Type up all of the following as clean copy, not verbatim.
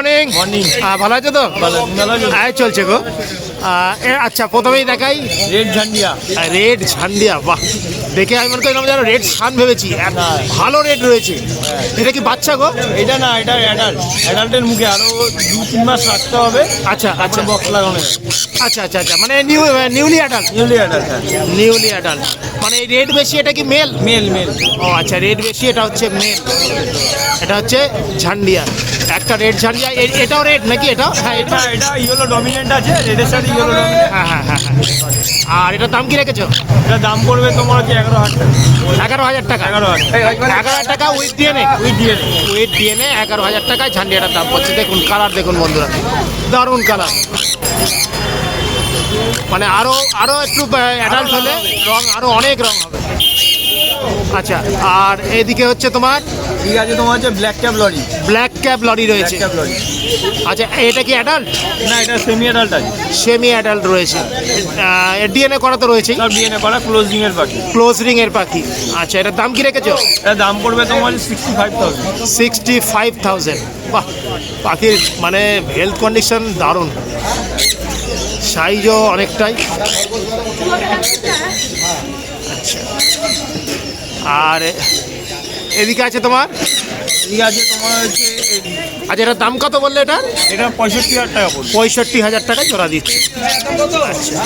Morning. Morning. ভালো আছো তো? আয় চলছে গো। আচ্ছা প্রথমেই দেখাই রেড ঝান্ডিয়া। রেড ঝান্ডিয়া। বাহ, দেখে আমি মনে করলাম যেন রেড সান ভেবেছি। ভালো রেড রয়েছে। এটা কি বাচ্চা গো? এটা না, এটা অ্যাডাল্ট। অ্যাডাল্টের মুখে আরো 2-3 মাস রাখতে হবে। আচ্ছা আচ্ছা বক্স লাগানো। আচ্ছা আচ্ছা আচ্ছা, মানে newly adult. Newly adult. Newly adult মানে রেড বেশি, এটা কি মেল? Male male. ও আচ্ছা, রেড বেশি, এটা হচ্ছে মেল। এটা হচ্ছে ঝান্ডিয়া, একটা রেড ঝান্ডিয়া। এটাও রেড নাকি? এটাও হ্যাঁ, এটা ইয়েলো ডমিনেন্ট আছে, রেডের সাথে ইয়েলো ডমিনেন্ট। হ্যাঁ হ্যাঁ হ্যাঁ। আর এটার দাম কি রেখেছো? এটা দাম পড়বে তোমার হচ্ছে 11,000 টাকা। 11,000 টাকা উইথ ডিএনএ। উইথ ডিএনএ 11,000 টাকায় ঝান্ডিয়াটার দাম পড়ছে। দেখুন কালার, দেখুন বন্ধুরা, দারুণ কালার। মানে আরো একটু অ্যাডাল্ট হলে রং আরো অনেক রং হবে। আচ্ছা, আর এদিকে হচ্ছে তোমার ঠিক আছে, তোমার হচ্ছে black cap lory. Black cap lory রয়েছে। Cap lory. আচ্ছা, এটা কি অ্যাডাল্ট? না, এটা সেমি অ্যাডাল্ট আছে। সেমি অ্যাডাল্ট রয়েছে। ডিএনএ করা তো রয়েছে। সব ডিএনএ করা, ক্লোজিং এর পাখি। ক্লোজিং এর পাখি। আচ্ছা, এটার দাম কি রেখেছো? এর দাম পড়বে তোমার 65,000। 65,000। বাহ, পাখির মানে হেলথ কন্ডিশন দারুণ, সাইজও অনেকটাই। আচ্ছা, আর এদিকে আছে তোমার, ঠিক আছে, তোমার হচ্ছে আচ্ছা এটার দাম কত বললে? এটা 65,000 টাকা পড়বে। 65,000 টাকা জোড়া দিচ্ছে। আচ্ছা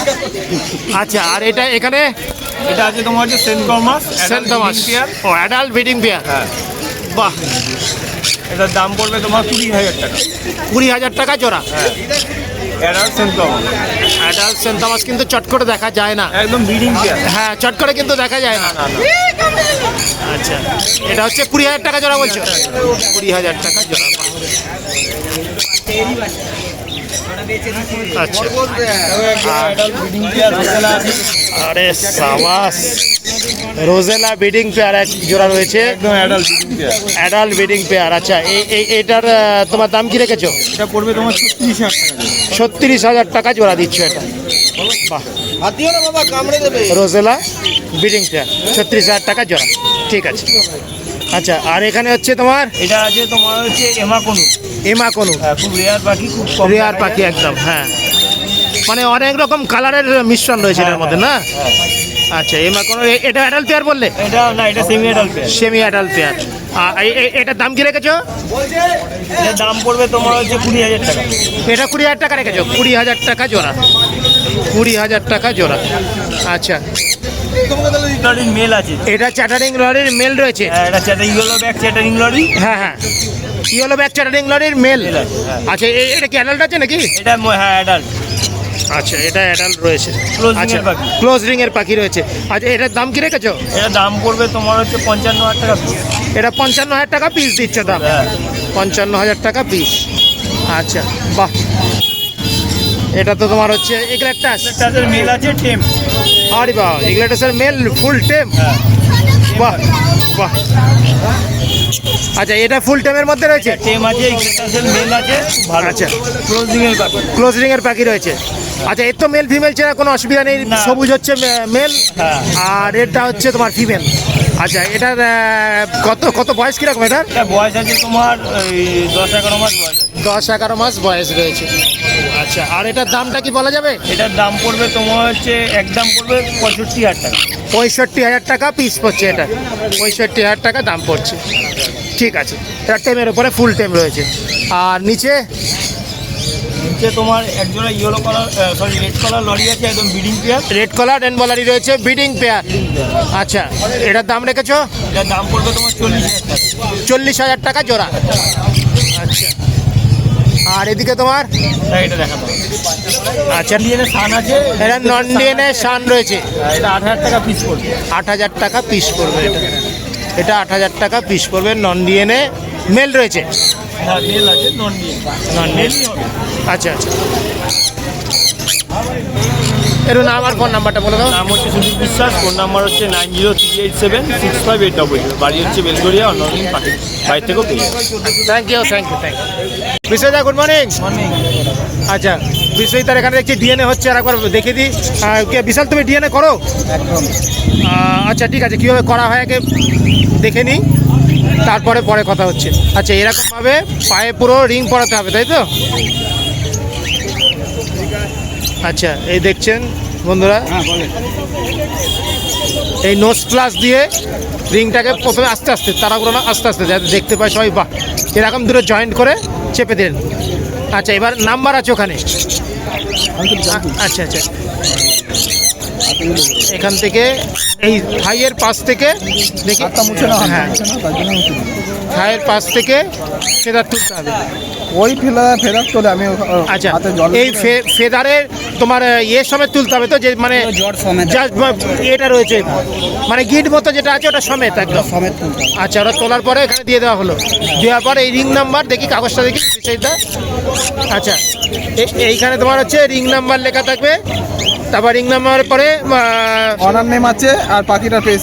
আচ্ছা, আর এটা এখানে এটা আছে তোমার হচ্ছে সেন্ট থমাস। Saint Thomas. ও অ্যাডাল্ট ব্রিডিং পেয়ার। হ্যাঁ। বাহ, এটার দাম পড়বে তোমার 20,000 টাকা। 20,000 টাকা জোড়া। হ্যাঁ, adult Saint Thomas. Adult Saint Thomas কিন্তু চট করে দেখা যায় না। একদম ব্রিডিং পেয়ার। হ্যাঁ, চট করে কিন্তু দেখা যায় না। আচ্ছা, এটা হচ্ছে 20,000 টাকা জোড়া বলছো? 20,000 টাকা জোড়া। আচ্ছা, আরে সাবাস, রোজেলা ব্রিডিং পেয়ার এক জোড়া রয়েছে। একদম adult breeding pair. Adult breeding pair. আচ্ছা, এটার তোমার দাম কি রেখেছো? এটা পড়বে তোমার 36,000 টাকা। 36,000 টাকা জোড়া দিচ্ছ এটা। বাহ, রোজেলা ব্রিডিং পেয়ার 36,000 টাকা জোড়া। ঠিক আছে। আচ্ছা, আর এখানে হচ্ছে তোমার এটা আছে তোমার হচ্ছে এমাকনু। এমাকনু। হ্যাঁ, খুব রেয়ার পাখি, খুব কম রেয়ার পাখি একদম। হ্যাঁ, মানে অনেক রকম কালারের মিশ্রণ রয়েছে এটার মধ্যে না? আচ্ছা, এমাকনু। এটা অ্যাডাল্ট পেয়ার বললে? এটা না, এটা semi adult pair. Semi adult pair. এটার দাম কি রেখেছো? এর দাম পড়বে তোমার হচ্ছে 20,000 টাকা। এটা 20,000 টাকা রেখেছো? 20,000 টাকা জোড়া। 20,000 টাকা জোড়া। আচ্ছা, লরির মেল আছে। এটা চ্যাটারিং লরির মেল রয়েছে। হ্যাঁ, এটা ইয়েলো ব্যাক চ্যাটারিং লরি। হ্যাঁ হ্যাঁ, ইয়েলো ব্যাক চ্যাটারিং লরির মেল। হ্যাঁ। আচ্ছা, এটা কি অ্যাডাল্ট আছে নাকি? এটা হ্যাঁ অ্যাডাল্ট। আচ্ছা, এটা অ্যাডাল্ট রয়েছে। Close ring আচ্ছা, এর পাখি। ক্লোজ রিং এর পাখি রয়েছে। আচ্ছা, এটার দাম কি রেখেছো? এটার দাম পড়বে তোমার হচ্ছে 55,000 টাকা পিস। এটা 55,000 টাকা পিস দিচ্ছে দাম। হ্যাঁ। 55,000 টাকা পিস। আচ্ছা, বাহ, এটা তো তোমার হচ্ছে এগলেটাস। তাদের মেল আছে টেম। আরে বাহ, এগলেটাসের মেল ফুল টেম। হ্যাঁ। বাহ বাহ। আচ্ছা, এটা ফুল টেমের মধ্যে রয়েছে। টেম আছে, তাদের মেল আছে, ভালো। আচ্ছা, ক্লোজিং এর পাখি। ক্লোজ রিং এর পাখি রয়েছে। আচ্ছা, এর তো মেল ফিমেল ছাড়া কোনো অসুবিধা নেই। না। সবুজ হচ্ছে মেল, হ্যাঁ। আর এটা হচ্ছে তোমার ফিমেল। আচ্ছা, এটার কত বয়স কিরকম এটার? এটা বয়স আছে তোমার 10-11 মাস বয়স আছে। 10-11 মাস বয়স রয়েছে। আচ্ছা, আর এটার দামটা কি বলা যাবে? এটার দাম পড়বে তোমার হচ্ছে একদম পড়বে 65,000 টাকা। 65,000 টাকা পিস পড়ছে এটা। 65,000 টাকা দাম পড়ছে। ঠিক আছে, এটা টেমের উপরে ফুল টেম রয়েছে। আর নিচে তোমার একজোড়া yellow colour red colour lory আছে, একদম breeding pair. Red colour and বলারি রয়েছে, ব্রিডিং পেয়ার। আচ্ছা, এটার দাম রেখেছো? এটার দাম পড়বে তোমার 40,000 টাকা। 40,000 টাকা জোড়া। আচ্ছা, আর এদিকে তোমার এটা দেখাবো। আচ্ছা, ডিএনএ সান আছে। এটা নন ডিএনএ সান রয়েছে। এটা 8,000 টাকা পিস পড়বে। 8,000 টাকা পিস পড়বে এটা। এটা 8,000 টাকা পিস পড়বে। নন ডিএনএ মেল রয়েছে। হ্যাঁ, মেল আছে, নন ডিএনএ। Non DNA. আচ্ছা আচ্ছা, এর নাম আর ফোন নাম্বারটা বলে দাও। নাম হচ্ছে সুদীপ বিশ্বাস, ফোন নাম্বার হচ্ছে 9038765800। বাড়ি হচ্ছে বেলগড়িয়া, অনলাইন পাখি বাড়ি থেকেও পেয়ে যাবে। Thank you thank you thank you. Biswajit, good morning. Morning. আচ্ছা, বিশ্বজিৎ এখানে দেখছি ডিএনএ হচ্ছে, আর একবার দেখে দিই। বিশাল, তুমি ডিএনএ করো? একদম। আচ্ছা, ঠিক আছে, কীভাবে করা হয় আগে দেখে নিই। তারপরে পরে কথা হচ্ছে। আচ্ছা, এরকমভাবে পায়ে পুরো রিং পরাতে হবে, তাই তো? আচ্ছা, এই দেখছেন বন্ধুরা, এই নোজ প্লাস দিয়ে রিংটাকে প্রথমে আস্তে আস্তে, তাড়াগুলো না, আস্তে আস্তে যাতে দেখতে পায় সবাই, বাহ, এরকম দুটো জয়েন্ট করে চেপে দিলেন। আচ্ছা, এবার নাম্বার আছে ওখানে। আচ্ছা আচ্ছা, এখান থেকে এই থাইয়ের পাশ থেকে দেখি, হ্যাঁ, থাইয়ের পাশ থেকে ফেদার তুলতে হবে। ওই ফেদার তোলে আমি আচ্ছা, এই ফেদারের তোমার ইয়ের সমেত তুলতে হবে তো, যে মানে জাস্ট এটা রয়েছে মানে গিট মতো যেটা আছে ওটা সমেত একদম সমেত। আচ্ছা, ওটা তোলার পরে এখানে দিয়ে দেওয়া হলো। দেওয়ার পরে এই রিং নাম্বার দেখি, কাগজটা দেখি সেইটা। আচ্ছা, এইখানে তোমার হচ্ছে রিং নাম্বার লেখা থাকবে। তারপর রিং নাম্বারের পরে অনার নেম আছে আর পাখিটার ফেস।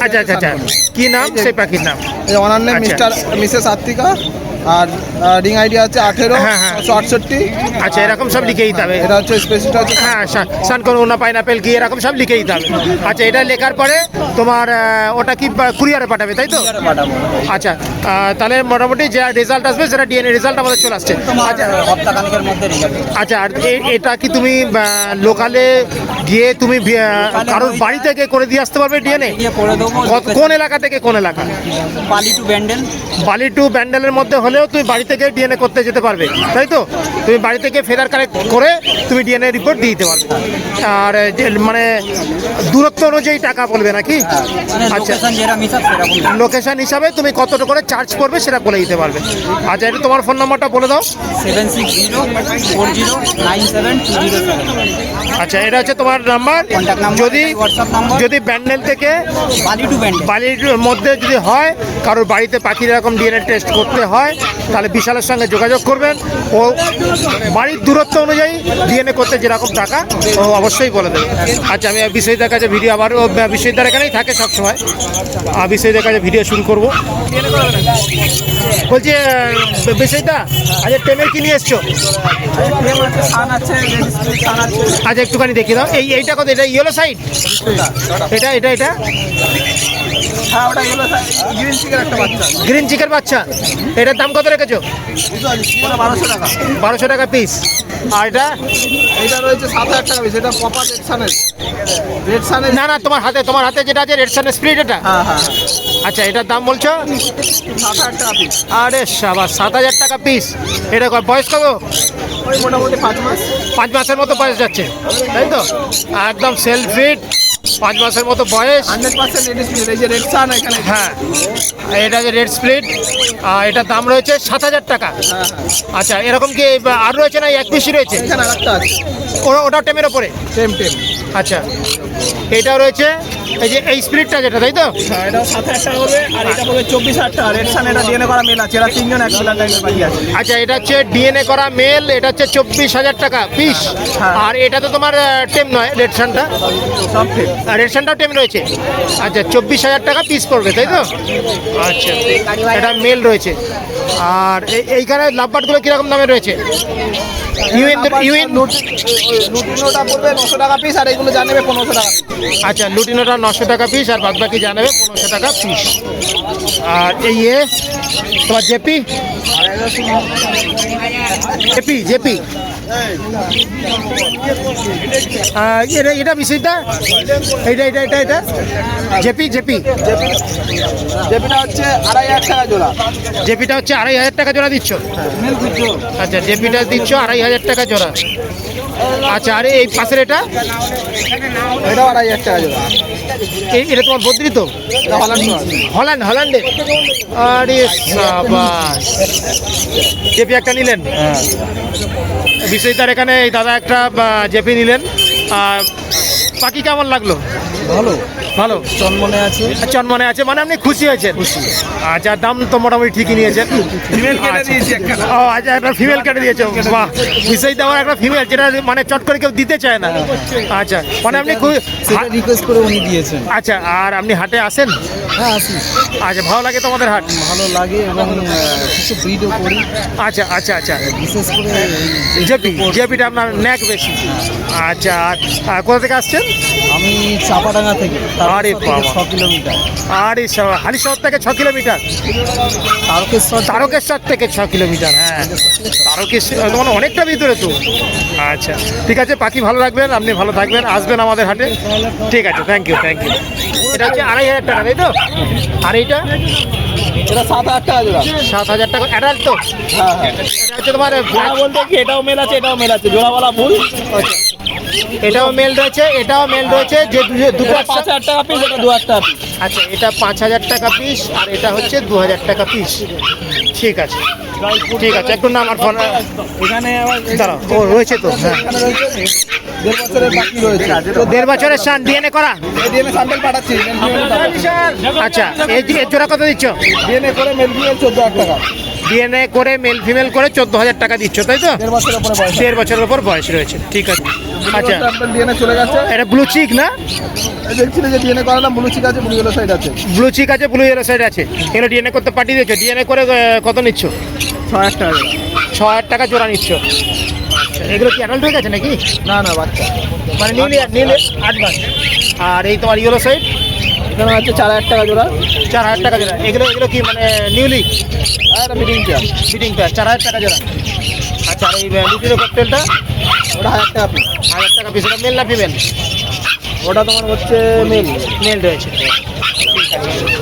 আচ্ছা আচ্ছা আচ্ছা, কি নাম সেই পাখির নাম? এই অনার নেম আচ্ছা। মিসেস আত্মিকা, আর রিং আইডি আছে 18 হ্যাঁ, হ্যাঁ। 668। আচ্ছা, এরকম সব লিখে দিতে হবে। এটা হচ্ছে স্পেসিটা হচ্ছে হ্যাঁ, সানকোনা পাইনাপেল কি এরকম সব লিখে দিতে হবে। আচ্ছা, এটা লেখার পরে তোমার ওটা কি কুরিয়ারে পাঠাবে, তাই তো? পাঠাবো। আচ্ছা, তাহলে মোটামুটি যে রেজাল্ট আসবে সেটা ডিএনএ রেজাল্ট আমাদের চলে আসছে। আচ্ছা সপ্তাহখানেকের মধ্যে রেজাল্ট। আচ্ছা, আর এটা কি তুমি লোকালে গিয়ে তুমি কারোর বাড়ি থেকে করে দিয়ে আসতে পারবে ডিএনএ? করে দেবো। কোন এলাকা থেকে কোন এলাকা? বালি টু ব্যান্ডেল। বালি টু ব্যান্ডেলের মধ্যে হলেও তুমি বাড়ি থেকে ডিএনএ করতে যেতে পারবে, তাই তো? তুমি বাড়ি থেকে ফেদার কালেক্ট করে তুমি ডিএনএ রিপোর্ট দিয়ে দিতে পারবে। আর মানে দূরত্ব অনুযায়ী টাকা বলবে নাকি? আচ্ছা, লোকেশন হিসাবে তুমি কতটা করে চার্জ করবে সেটা বলে দিতে পারবে। আচ্ছা, এটা তোমার ফোন নাম্বারটা বলে দাও। 7604097207। আচ্ছা, এটা হচ্ছে তোমার নাম্বার। Contact number, যদি WhatsApp number। যদি ব্যান্ডেল থেকে বালি টু ব্যান্ডেল। বালির মধ্যে যদি হয় কারোর বাড়িতে পাখির এরকম ডিএনএ টেস্ট করতে হয়, তাহলে বিশালের সঙ্গে যোগাযোগ করবেন। ও বাড়ির দূরত্ব অনুযায়ী ডিএনএ করতে যেরকম টাকা ও অবশ্যই বলে দেবে। আচ্ছা, আমি বিষয়দার কাছে ভিডিও, আবার ও বিষয়দার এখানেই থাকে সবসময়, বিষয়দার কাছে ভিডিও শুরু করবো। বলছি বিষয়দা, আচ্ছা টেমের কি নিয়ে এসছো? আচ্ছা, একটুখানি দেখিয়ে দাও। এইটা কত? এটা ইয়েলো সাইড, এটা এটা এটা হ্যাঁ, ওটা এগুলো গ্রিন চিকের একটা বাচ্চা। গ্রিন চিকের বাচ্চা। এটার দাম কত রেখেছো? 1200 টাকা। 1200 টাকা পিস। আর এটা? এটা রয়েছে 7000 টাকা পিস। এটা প্রপার রেড সানের। না না, তোমার হাতে যেটা আছে রেড সান স্প্রিট, এটা? হ্যাঁ হ্যাঁ, আচ্ছা, এটার দাম বলছো 7000 টাকা পিস। আরে সাবাস, 7000 টাকা পিস। এটা বয়স কত? ওই মোটামুটি 5 মাস। 5 মাসের মতো বয়স যাচ্ছে, তাই তো? একদম সেলফ ফিট, 5 মাসের মতো বয়স। 100% রেড স্প্লিট। এই যে রেড সান এখানে। হ্যাঁ, এটা যে রেড স্প্লিট, এটার দাম রয়েছে 7000 টাকা। হ্যাঁ, আচ্ছা, এরকম কি আর রয়েছে না এক পিসই রয়েছে? এখানে আরেকটা আছে ওটা টেমের ওপরে? টেম। আচ্ছা, এটাও রয়েছে, এই যে এই স্প্লিটটা যেটা, তাই তো? হ্যাঁ, এটাও 7000 টাকা হবে। আর এটা হবে 24000 টাকা। রেড সান এটা ডিএনএ করা মেল আছে। এরা তিনজন এক বেলা টাইপের পাখি আছে। আচ্ছা, এটা হচ্ছে ডিএনএ করা মেল, এটা হচ্ছে 24000 টাকা পিস। হ্যাঁ। আর এটা তো তোমার টেম নয়, রেড সানটা? সব ঠিক। রেড সানটাও টেম রয়েছে। আচ্ছা, 24000 টাকা পিস পড়বে, তাই তো? আচ্ছা, এটা মেল রয়েছে। আর এইখানে লাভবার্ডগুলো কীরকম দামে রয়েছে? লুটিনোটা পড়বে 900 টাকা পিস। আর এগুলো জানেবে 1500 টাকা। আচ্ছা, লুটিনোটা 900 টাকা পিস, আর বাদ বাকি জানাবে 1500 টাকা পিস। আর এই তোমার জেপি জেপি জেপি এটা বিশিটা, এইটা এটা এটা এটা জেপি জেপি যেটা হচ্ছে 2500 টাকা জোড়া। জেপিটা হচ্ছে 2500 টাকা জোড়া দিচ্ছ? আচ্ছা, জেপিটা দিচ্ছ 2500 টাকা জোড়া। আচ্ছা, আরে এই পাশের এটা? এটাও 2500 টাকা জোড়া। এটা তোমার বদ্রি তো? এটা হল্যান্ডে? আরে সাবাস, জেপি একটা নিলেন। বিষয়টার এখানে এই দাদা একটা জেপি নিলেন। পাখি কেমন লাগলো? ভালো ভালো চনমনে আছে। চনমনে আছে মানে আপনি খুশি হয়েছেন? আচ্ছা, দাম তো মোটামুটি ঠিকই নিয়েছেন। ফিমেল কেটে দিয়েছি একটা। ও আচ্ছা, একটা ফিমেল কেটে দিয়েছে। বাহ, বিষয়টা আমার একটা ফিমেল, যেটা মানে চট করে কেউ দিতে চায় না। আচ্ছা, মানে আপনি সেটা রিকোয়েস্ট করে উনি দিয়েছেন। আচ্ছা, আর আপনি হাটে আসেন? হ্যাঁ, আসি। আচ্ছা, ভালো লাগে তোমাদের হাট? ভালো লাগে এবং কিছু ব্রিডও করি। আচ্ছা আচ্ছা আচ্ছা, বিশেষ করে জেপিটা আপনার ন্যাক বেশি। আচ্ছা, আর কোথা থেকে আসছেন? আমি চাপাডাঙ্গা থেকে। আরে বাবা। 6 কিলোমিটার। হালিশহর থেকে 6 কিলোমিটার, তারকেশ্বর থেকে 6 কিলোমিটার। হ্যাঁ, তারকেশ্বর মানে অনেকটা ভিতরে তো। আচ্ছা ঠিক আছে, পাখি ভালো রাখবেন, আপনি ভালো থাকবেন, আসবেন আমাদের হাটে। ঠিক আছে, থ্যাংক ইউ থ্যাংক ইউ। এটা হচ্ছে 2,500 টাকা, তাই তো? আর এইটা এটা 7,000 টাকা জোড়া। 7,000 টাকা অ্যাডাল্ট তো? হ্যাঁ হ্যাঁ। এটা হচ্ছে তোমার জোড়া বলতে কি এটাও মেল আছে এটাও মেল আছে, জোড়া বলা ভুল। এটাও মেল রয়েছে, এটাও মেল রয়েছে, যে দুটো এটা 5,000 টাকা পিস, এটা 2,000 টাকা পিস। আচ্ছা, এটা 5,000 টাকা পিস আর এটা হচ্ছে 2,000 টাকা পিস। ঠিক আছে ঠিক আছে, একটু নাম আর ফোন এখানে আবার দাঁড়াও, ও রয়েছে তো। হ্যাঁ, এখানে রয়েছে 1.5 বছরের বাকি রয়েছে। 1.5 বছরের সান ডিএনএ করা। ডিএনএ স্যাম্পল পাঠাচ্ছি। আচ্ছা, এর জোড়া কত দিচ্ছ? ডিএনএ করে মেল ফিমেল 14,000 টাকা। ডিএনএ করে মেল ফিমেল করে 14,000 টাকা দিচ্ছ, তাই তো? 1.5 বছরের উপরে বয়স। 1.5 বছরের উপর বয়স রয়েছে। ঠিক আছে। আচ্ছা, স্যাম্পল ডিএনএ চলে গেছে। এটা ব্লু চিক না? এই দেখছিলে যে ডিএনএ করালাম, ব্লু চিক আছে, ব্লু ইয়েলো সাইড আছে। ব্লু চিক আছে, ব্লু ইয়েলো সাইড আছে। এগুলো ডিএনএ করতে পাঠিয়ে দিয়েছো? ডিএনএ করে কত নিচ্ছ? 6,000 টাকা জোড়া। 6,000 টাকা জোড়া নিচ্ছ। আচ্ছা, এগুলো কি অ্যাডাল্ট হয়ে গেছে নাকি? না না বাচ্চা। মানে নিউলি 8 মাস। আর এই তোমার ইয়েলো সাইড এখানে আছে 4,000 টাকা জোড়া। 4,000 টাকা জোড়া। এগুলো এগুলো কি মানে নিউলি আর এটা মিডিং চেয়ার, ফিটিং প্যাক 4,000 টাকা জোড়া। আচ্ছা, আর এই লিটিনো ককটেলটা ওটা 1,000 টাকা পিস। 1,000 টাকা পিস। এটা মেল না ফিমেল? ওটা তোমার হচ্ছে মেল। মেল রয়েছে।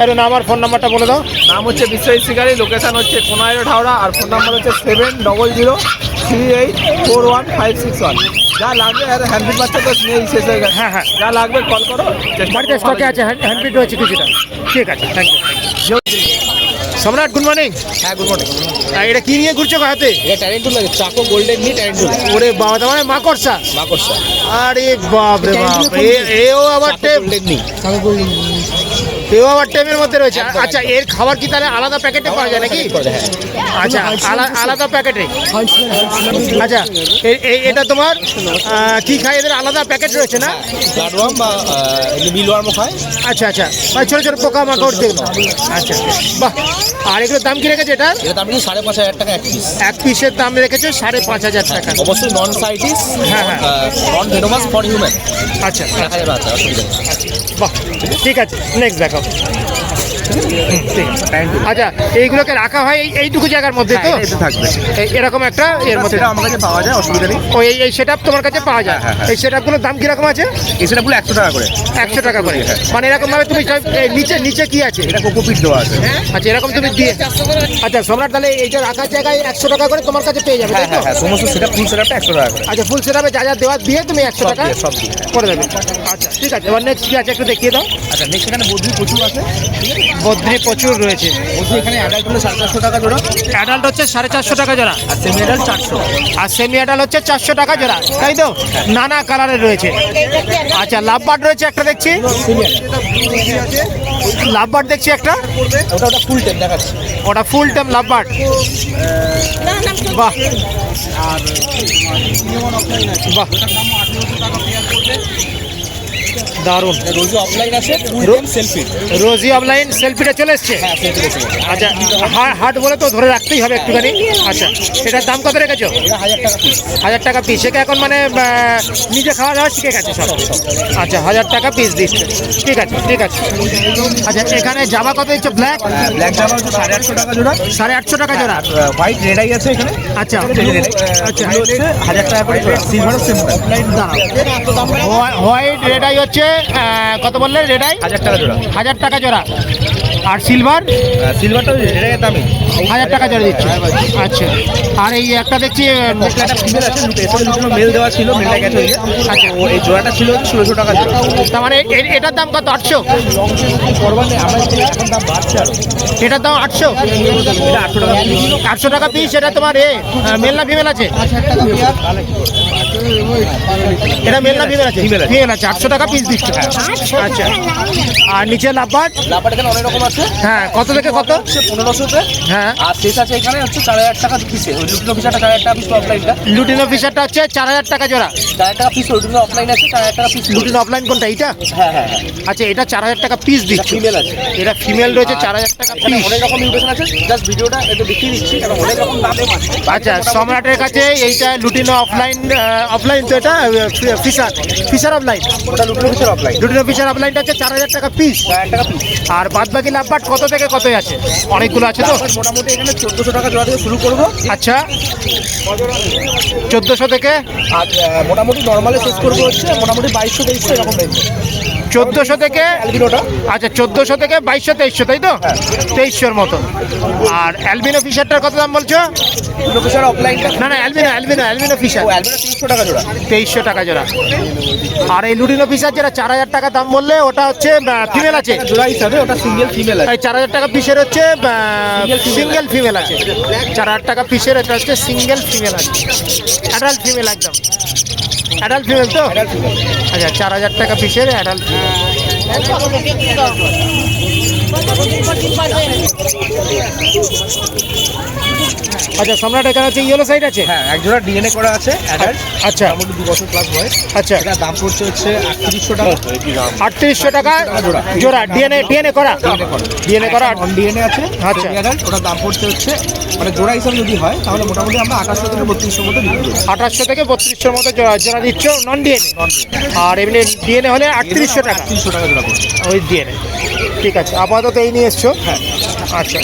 আর নাম আর ফোন নাম্বারটা বলে দাও। নাম হচ্ছে বিশ্বজিৎ শিকারি, লোকেশন হচ্ছে কোনাইরোড হাওড়া, আর ফোন নাম্বার হচ্ছে 7003841561। যা লাগবে, আর হ্যান্ডবিট বাচ্চা তো নেই, শেষ হয়ে গেছে। হ্যাঁ হ্যাঁ, যা লাগবে কল করো। বাড়িতে স্টকে আছে, হ্যান্ডবিট রয়েছে কিছুটা। ঠিক আছে, থ্যাংক ইউ। সম্রাট, গুড মর্নিং। হ্যাঁ গুড মর্নিং। এটা কি নিয়ে ঘুরছো হাতে? এটা ট্যারেন্টুলা, চাকো গোল্ডেন নি ট্যারেন্টুলা। ওরে বাবা, তার মানে মাকড়সা। মাকড়সা। আরে বাপ রে বাপ, এও আবার টেপ। গোল্ডেন নি। এও আবার টেপের মধ্যে রয়েছে। আচ্ছা, এর খাবার কি তাহলে আলাদা প্যাকেটে পাওয়া যায় নাকি? আচ্ছা, আলাদা প্যাকেটে। আচ্ছা, এটা তোমার কি খায়? এদের আলাদা প্যাকেট রয়েছে না? ব্লাডওয়ার্ম বা মিলওয়ার্ম খায়। আচ্ছা আচ্ছা, মানে ছোটো ছোটো পোকা মাকড় দেখবো। আচ্ছা বাহ। আর এগুলোর দাম কি রেখেছে এটা? এর দাম 5,500 টাকা এক পিস। এক পিসের দাম রেখেছে 5,500 টাকা। অবশ্যই নন সাইটিস, হ্যাঁ হ্যাঁ, নন ভেনোমাস ফর হিউম্যান। আচ্ছা দেখা যাবে, আছে অসুবিধা নেই। বাহ, ঠিক আছে, নেক্সট দেখো। ঠিক আছে। আচ্ছা, এইগুলোকে রাখা হয় এইটুকু জায়গার মধ্যে তো? এতে থাকবে। এরকম একটা এর মধ্যে। সেটা আমার কাছে পাওয়া যায়, অসুবিধা নেই। ও এই সেটআপ তোমার কাছে পাওয়া যায়? হ্যাঁ, হ্যাঁ। এই সেটআপগুলোর দাম কিরকম আছে? এই সেটআপগুলো 100 টাকা করে। 100 টাকা করে। মানে এরকম ভাবে তুমি নিচে নিচে কি আছে? এটা কোকোপিট দেওয়া আছে। আচ্ছা, এরকম তুমি দিয়ে। আচ্ছা সম্রাট, তাহলে এইটা রাখার জায়গায় 100 টাকা করে তোমার কাছে পেয়ে যাবে, তাই তো? হ্যাঁ, সমস্ত সেটআপ, ফুল সেটআপটা 100 টাকা করে। আচ্ছা, ফুল সেটআপে যা যা দেওয়া দিয়ে তুমি 100 টাকা সব দিয়ে। করে দেবে। আচ্ছা ঠিক আছে, এবার নেক্সট কি আছে একটু দেখিয়ে দাও। আচ্ছা, নেক্সট এখানে বদ্রি প্রচুর আছে। বদ্রি প্রচুর রয়েছে। বদ্রি এখানে অ্যাডাল্ট হলো 450 টাকা জোড়া, অ্যাডাল্ট হচ্ছে 450 টাকা জোড়া, আর সেমি অ্যাডাল্ট 400। আর সেমি অ্যাডাল্ট হচ্ছে 400 টাকা জোড়া, তাই তো? নানা কালারের রয়েছে। আচ্ছা, লাভবার্ড রয়েছে একটা দেখছি, লাভবার্ড দেখছি একটা। ওটা ফুল টেপ দেখাচ্ছি। ওটা ফুল টাইম লাভবার্ড। বাহ বাহ, দারুণ। রোজি অফলাইন আছে, ফুল টেপ সেলফি। রোজি অফলাইন সেলফিটা চলে এসছে। হ্যাঁ, সেলফি আছে। আচ্ছা, হাট বলে তো ধরে রাখতেই হবে একটুখানি। আচ্ছা, এটার দাম কত রেখেছো? এটা 1,000 টাকা পিস। 1,000 টাকা পিস। সেটা এখন মানে নিজে খাওয়া দাওয়া শিখে গেছে সব। আচ্ছা, 1,000 টাকা পিস দিচ্ছে। ঠিক আছে ঠিক আছে। আচ্ছা, এখানে জামা কত দিচ্ছ? ব্ল্যাক ব্ল্যাক জামা হচ্ছে 850 টাকা জোড়া। 850 টাকা জোড়া। হোয়াইট রেড আই আছে এখানে। আচ্ছা আচ্ছা, এগুলো হচ্ছে 1,000 টাকা করে জোড়া। সিলভারও সেম দাঁড়াও। হোয়াইট রেড আই হচ্ছে কত বললেন? রেড আই 1,000 টাকা জোড়া। 1,000 টাকা জোড়া। আর সিলভার সিলভারটা রেড আই দামি। 1,000 টাকা জোড়া দিচ্ছে। আচ্ছা, আর এই একটা দেখছি একটা ফিমেল আছে, এসে মেল দেওয়া ছিল, মেলটা গেছে হয়ে। আচ্ছা, ও এই জোড়াটা ছিল 1600 টাকা জোড়া। তার মানে এটার দাম কত? 800? করবার নেই, আমরা এখন দাম বাড়ছে আরো। এটার দাম 800? এটা 800 টাকা পিস। 800 টাকা পিস। এটা তোমার মেল না ফিমেল আছে? এটা মেল না ফিমেল আছে? ফিমেল আছে। 800 টাকা পিস দিচ্ছে। আচ্ছা, আর নিচে লাভবার্ড? লাভবার্ড এখানে অনেক রকম আছে। আছে। হ্যাঁ, কত থেকে কত? হচ্ছে 1500-তে। হ্যাঁ, আর শেষ আছে এখানে হচ্ছে 4000 টাকা পিসে। ওই লুটিনো ফিশারটা 4000 টাকা পিস অফলাইনটা। লুটিনো ফিশারটা হচ্ছে 4000 টাকা জোড়া। 4000 টাকা পিস লুটিনো অফলাইন আছে, 4000 টাকা পিস। লুটিনো অফলাইন কোনটা, এইটা? হ্যাঁ হ্যাঁ হ্যাঁ। আচ্ছা, এটা 4000 টাকা পিস দিচ্ছ। ফিমেল আছে। এটা ফিমেল রয়েছে 4000 টাকা এখানে পিস। অনেক রকম মিউটেশন আছে, জাস্ট ভিডিওটা একটু দেখিয়ে দিচ্ছি, কারণ অনেক রকম দামে আছে। আচ্ছা, সম্রাটের কাছে এইটা লুটিনো অফলাইন তো এটা ফিশার অফলাইন। ওটা lutino Fischer opaline, lutino Fischer অফলাইনটা হচ্ছে 4000 টাকা পিস। 4000 টাকা পিস। আর বাদ বাকি লাভবাট কত থেকে কত আছে? অনেকগুলো আছে তো। মোটামুটি এখানে 1400 টাকা জোড়া থেকে শুরু করবো। আচ্ছা, 1400 থেকে আর মোটামুটি নর্মালে শেষ করবো হচ্ছে মোটামুটি 2200-2300 এরকম রেঞ্জে। 1400 থেকে। অ্যালবিনোটা আচ্ছা, 1400 থেকে 2200-2300, তাই তো? 2300-র মতো। আর অ্যালবিনো ফিশারটার কত দাম বলছো? লুটিনো ফিশার অফলাইনটা না না, অ্যালবিনো ফিশার ও অ্যালবিনো 300 টাকা জোড়া। 2300 টাকা জোড়া। আর এই লুটিনো ফিশার যেটা 4000 টাকা দাম বললে, ওটা হচ্ছে ফিমেল আছে। জোড়া হিসাবে ওটা সিঙ্গেল ফিমেল আছে। এই 4000 টাকা পিসের হচ্ছে সিঙ্গেল ফিমেল আছে। 4000 টাকা পিসের এটা হচ্ছে সিঙ্গেল ফিমেল আছে, অ্যাডাল্ট ফিমেল, একদম অ্যাডাল্ট ফিমেল তো। আচ্ছা, 4000 টাকা পিসের অ্যাডাল্ট ফিমেল। আচ্ছা, সম্রাট এখানে হচ্ছে ইয়েলো সাইড আছে। হ্যাঁ, এক জোড়া ডিএনএ করা আছে অ্যাডাল্ট। আচ্ছা, মোটামুটি 2 বছর প্লাস বয়স। আচ্ছা, এটা দাম পড়ছে হচ্ছে 3800 টাকা। 3800 টাকা জোড়া। ডিএনএ করা। ডিএনএ করা। অন ডিএনএ আছে। আচ্ছা। অ্যাডাল্ট ওটার দাম পড়ছে হচ্ছে মানে জোড়া হিসাবে যদি হয় তাহলে মোটামুটি আমরা 2800 থেকে 3200 মতো বিক্রি করি। 2800 থেকে 3200-র মতো জোড়া দিচ্ছ নন ডিএনএ। আর এমনি ডিএনএ হলে 3800 টাকা 300 টাকা জোড়া পড়ছে। ওই ডিএনএ। ঠিক আছে, আপাতত এই নিয়ে এসছো। হ্যাঁ, আচ্ছা,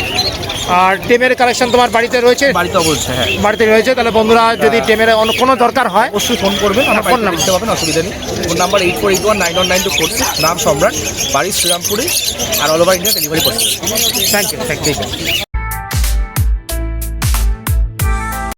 আর টেমের কালেকশন তোমার বাড়িতে রয়েছে? বাড়িতে অবশ্যই। হ্যাঁ, বাড়িতে রয়েছে। তাহলে বন্ধুরা যদি টেমের অন্য কোনো দরকার হয় অবশ্যই ফোন করবেন। আমার ফোন ফোন নাম্বার। দিতে পারবেন, অসুবিধা নেই। Phone number 8481919246। নাম সম্রাট, বাড়ি শ্রীরামপুরে, আর all over India delivery possible. Thank you.